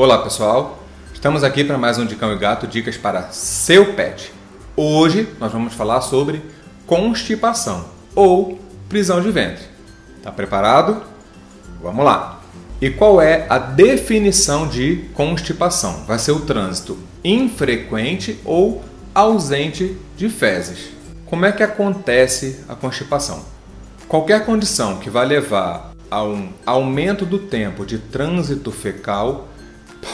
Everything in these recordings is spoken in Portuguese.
Olá pessoal, estamos aqui para mais um de Cão e Gato, dicas para seu pet. Hoje nós vamos falar sobre constipação ou prisão de ventre. Tá preparado? Vamos lá! E qual é a definição de constipação? Vai ser o trânsito infrequente ou ausente de fezes. Como é que acontece a constipação? Qualquer condição que vai levar a um aumento do tempo de trânsito fecal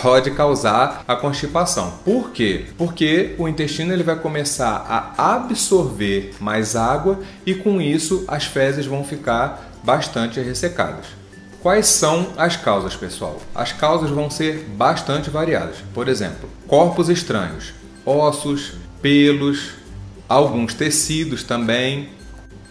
pode causar a constipação. Por quê? Porque o intestino ele vai começar a absorver mais água e com isso as fezes vão ficar bastante ressecadas. Quais são as causas, pessoal? As causas vão ser bastante variadas. Por exemplo, corpos estranhos, ossos, pelos, alguns tecidos também.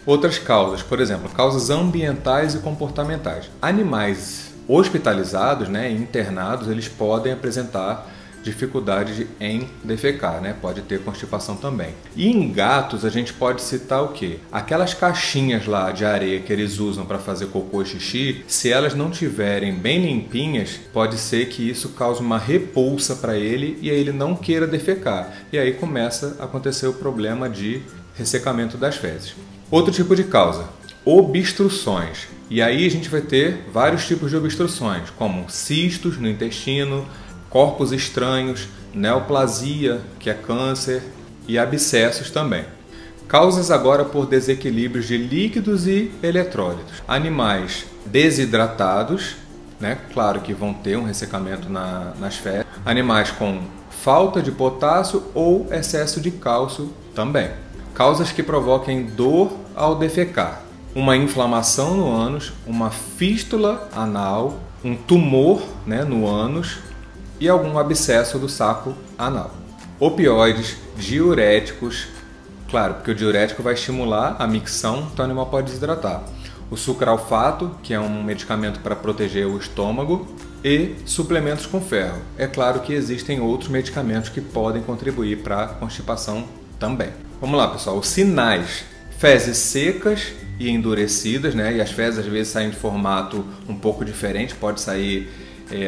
Outras causas, por exemplo, causas ambientais e comportamentais. Animais hospitalizados, internados, eles podem apresentar dificuldade em defecar, pode ter constipação também. E em gatos a gente pode citar o quê? Aquelas caixinhas lá de areia que eles usam para fazer cocô e xixi, se elas não tiverem bem limpinhas, pode ser que isso cause uma repulsa para ele e aí ele não queira defecar. E aí começa a acontecer o problema de ressecamento das fezes. Outro tipo de causa, obstruções. E aí a gente vai ter vários tipos de obstruções, como cistos no intestino, corpos estranhos, neoplasia, que é câncer, e abscessos também. Causas agora por desequilíbrios de líquidos e eletrólitos. Animais desidratados, claro que vão ter um ressecamento nas fezes. Animais com falta de potássio ou excesso de cálcio também. Causas que provoquem dor ao defecar. Uma inflamação no ânus, uma fístula anal, um tumor no ânus e algum abscesso do saco anal. Opioides, diuréticos, claro, porque o diurético vai estimular a micção, então o animal pode desidratar. O sucralfato, que é um medicamento para proteger o estômago, e suplementos com ferro. É claro que existem outros medicamentos que podem contribuir para a constipação também. Vamos lá, pessoal, os sinais: fezes secas e endurecidas, e as fezes às vezes saem de formato um pouco diferente, pode sair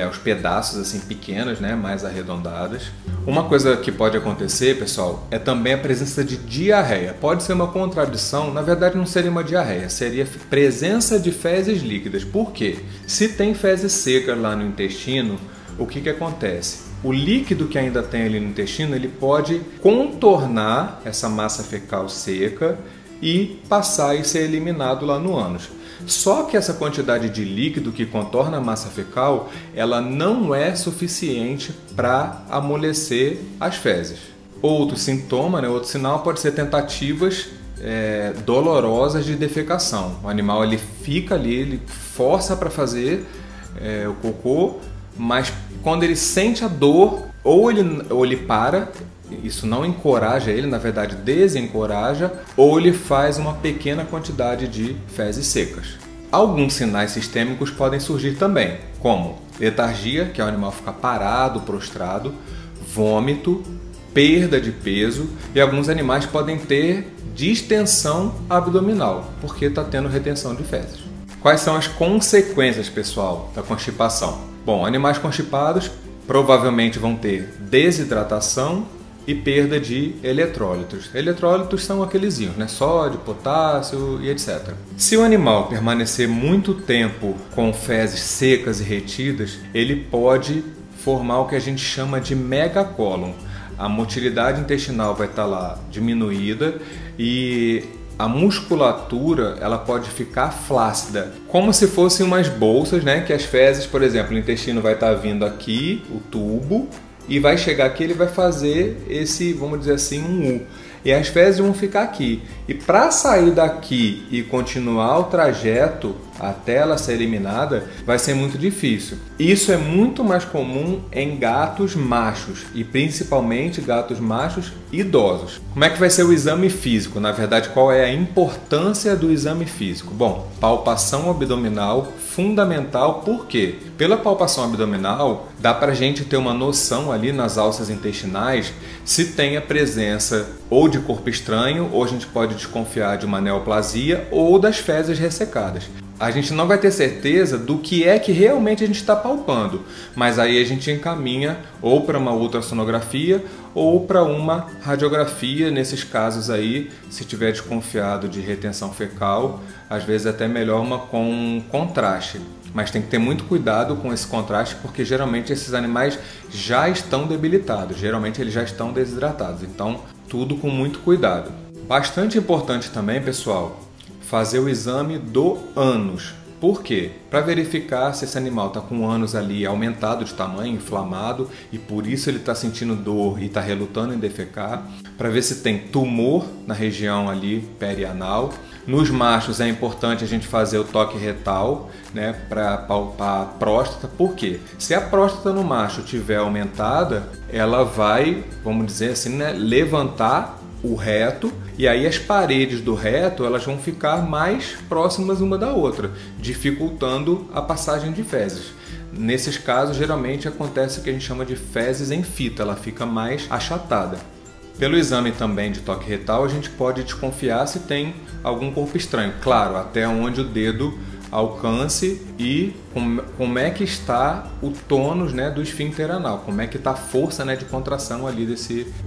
aos pedaços assim pequenas, mais arredondadas. Uma coisa que pode acontecer, pessoal, é também a presença de diarreia. Pode ser uma contradição, na verdade não seria uma diarreia, seria presença de fezes líquidas. Por quê? Se tem fezes secas lá no intestino, o que acontece? O líquido que ainda tem ali no intestino, ele pode contornar essa massa fecal seca e passar e ser eliminado lá no ânus. Só que essa quantidade de líquido que contorna a massa fecal, ela não é suficiente para amolecer as fezes. Outro sintoma, outro sinal pode ser tentativas dolorosas de defecação. O animal ele fica ali, ele força para fazer o cocô, mas quando ele sente a dor, ou ele para, isso não encoraja ele, na verdade desencoraja, ou ele faz uma pequena quantidade de fezes secas. Alguns sinais sistêmicos podem surgir também, como letargia, que é o animal ficar parado, prostrado, vômito, perda de peso, e alguns animais podem ter distensão abdominal, porque está tendo retenção de fezes. Quais são as consequências, pessoal, da constipação? Bom, animais constipados provavelmente vão ter desidratação e perda de eletrólitos. Eletrólitos são aqueles íons, sódio, potássio e etc. Se o animal permanecer muito tempo com fezes secas e retidas, ele pode formar o que a gente chama de megacólon. A motilidade intestinal vai estar lá diminuída e a musculatura ela pode ficar flácida, como se fossem umas bolsas, que as fezes, por exemplo, o intestino vai estar vindo aqui, o tubo, e vai chegar aqui, ele vai fazer esse, vamos dizer assim, um U. E as fezes vão ficar aqui. E para sair daqui e continuar o trajeto até ela ser eliminada, vai ser muito difícil. Isso é muito mais comum em gatos machos e principalmente gatos machos idosos. Como é que vai ser o exame físico? Na verdade, qual é a importância do exame físico? Bom, palpação abdominal fundamental, por quê? Pela palpação abdominal, dá pra gente ter uma noção ali nas alças intestinais se tem a presença ou de corpo estranho, ou a gente pode desconfiar de uma neoplasia ou das fezes ressecadas. a gente não vai ter certeza do que é que realmente a gente está palpando, mas aí a gente encaminha ou para uma ultrassonografia ou para uma radiografia. Nesses casos aí, se tiver desconfiado de retenção fecal, às vezes é até melhor uma com contraste, mas tem que ter muito cuidado com esse contraste, porque geralmente esses animais já estão debilitados, geralmente eles já estão desidratados, então tudo com muito cuidado. Bastante importante também, pessoal, fazer o exame do ânus. Por quê? Para verificar se esse animal está com o ânus ali aumentado de tamanho, inflamado, e por isso ele está sentindo dor e está relutando em defecar. Para ver se tem tumor na região ali perianal. Nos machos é importante a gente fazer o toque retal, né, para palpar a próstata. Por quê? Se a próstata no macho estiver aumentada, ela vai, vamos dizer assim, né, levantar o reto, e aí as paredes do reto elas vão ficar mais próximas uma da outra, dificultando a passagem de fezes. Nesses casos, geralmente acontece o que a gente chama de fezes em fita, ela fica mais achatada. Pelo exame também de toque retal, a gente pode desconfiar se tem algum corpo estranho, claro, até onde o dedo alcance, e como é que está o tônus, né, do esfíncter anal, como é que está a força, né, de contração ali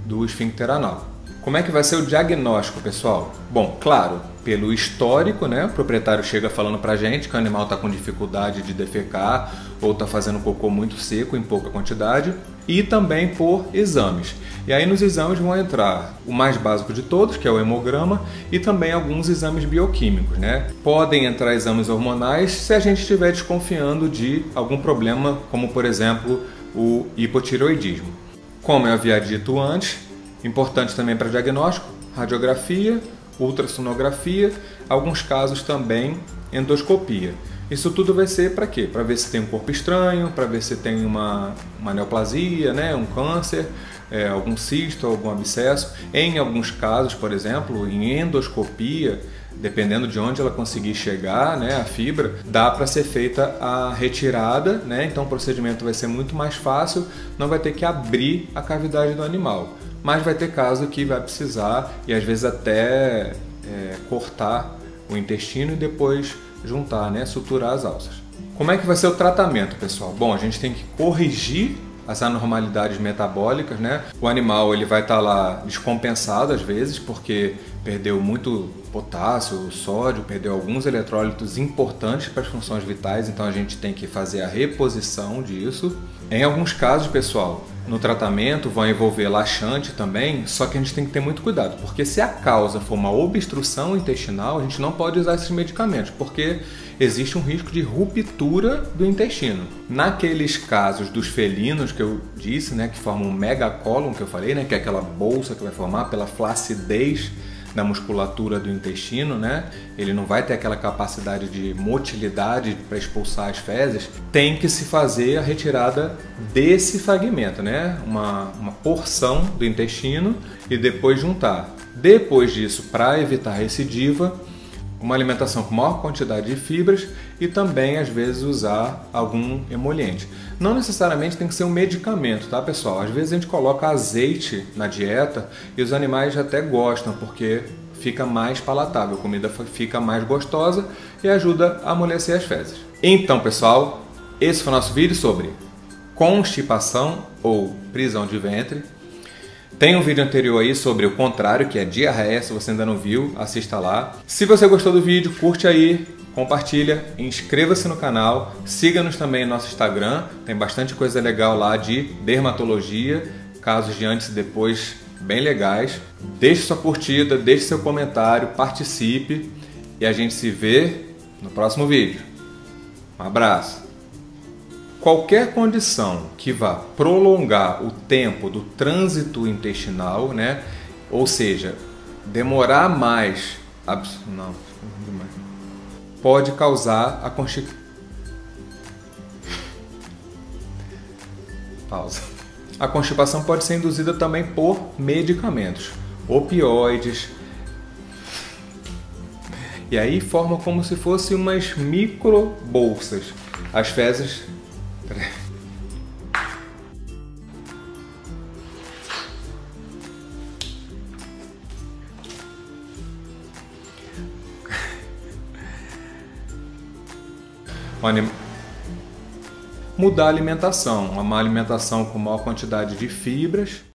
do esfíncter anal. Como é que vai ser o diagnóstico, pessoal? Bom, claro, pelo histórico, né? O proprietário chega falando pra gente que o animal está com dificuldade de defecar ou está fazendo cocô muito seco em pouca quantidade, e também por exames. E aí nos exames vão entrar o mais básico de todos, que é o hemograma, e também alguns exames bioquímicos, né? Podem entrar exames hormonais se a gente estiver desconfiando de algum problema, como por exemplo o hipotireoidismo. Como eu havia dito antes, importante também para diagnóstico, radiografia, ultrassonografia, alguns casos também endoscopia. Isso tudo vai ser para quê? Para ver se tem um corpo estranho, para ver se tem uma neoplasia, né? Um câncer, algum cisto, algum abscesso. Em alguns casos, por exemplo, em endoscopia, dependendo de onde ela conseguir chegar, né, a fibra, dá para ser feita a retirada, né? Então o procedimento vai ser muito mais fácil, não vai ter que abrir a cavidade do animal. Mas vai ter caso que vai precisar, e às vezes até cortar o intestino e depois juntar, né, suturar as alças. Como é que vai ser o tratamento, pessoal? Bom, a gente tem que corrigir as anormalidades metabólicas, né? O animal ele vai estar lá descompensado às vezes, porque perdeu muito potássio, sódio, perdeu alguns eletrólitos importantes para as funções vitais, então a gente tem que fazer a reposição disso. Em alguns casos, pessoal, no tratamento vão envolver laxante também, só que a gente tem que ter muito cuidado, porque se a causa for uma obstrução intestinal, a gente não pode usar esses medicamentos, porque existe um risco de ruptura do intestino. Naqueles casos dos felinos que eu disse, né, que formam um megacólon, que eu falei, né, que é aquela bolsa que vai formar pela flacidez da musculatura do intestino, né? Ele não vai ter aquela capacidade de motilidade para expulsar as fezes. Tem que se fazer a retirada desse fragmento, né? Uma porção do intestino e depois juntar. Depois disso, para evitar recidiva, uma alimentação com maior quantidade de fibras e também, às vezes, usar algum emoliente. Não necessariamente tem que ser um medicamento, tá, pessoal? Às vezes a gente coloca azeite na dieta e os animais até gostam, porque fica mais palatável, a comida fica mais gostosa e ajuda a amolecer as fezes. Então, pessoal, esse foi o nosso vídeo sobre constipação ou prisão de ventre. Tem um vídeo anterior aí sobre o contrário, que é diarreia. Se você ainda não viu, assista lá. Se você gostou do vídeo, curte aí, compartilha, inscreva-se no canal, siga-nos também no nosso Instagram, tem bastante coisa legal lá de dermatologia, casos de antes e depois bem legais. Deixe sua curtida, deixe seu comentário, participe e a gente se vê no próximo vídeo. Um abraço! Qualquer condição que vá prolongar o tempo do trânsito intestinal, né? Ou seja, demorar mais, pode causar a constipação. Pausa. A constipação pode ser induzida também por medicamentos, opioides. E aí forma como se fossem umas micro bolsas. As fezes. Mudar a alimentação, uma alimentação com maior quantidade de fibras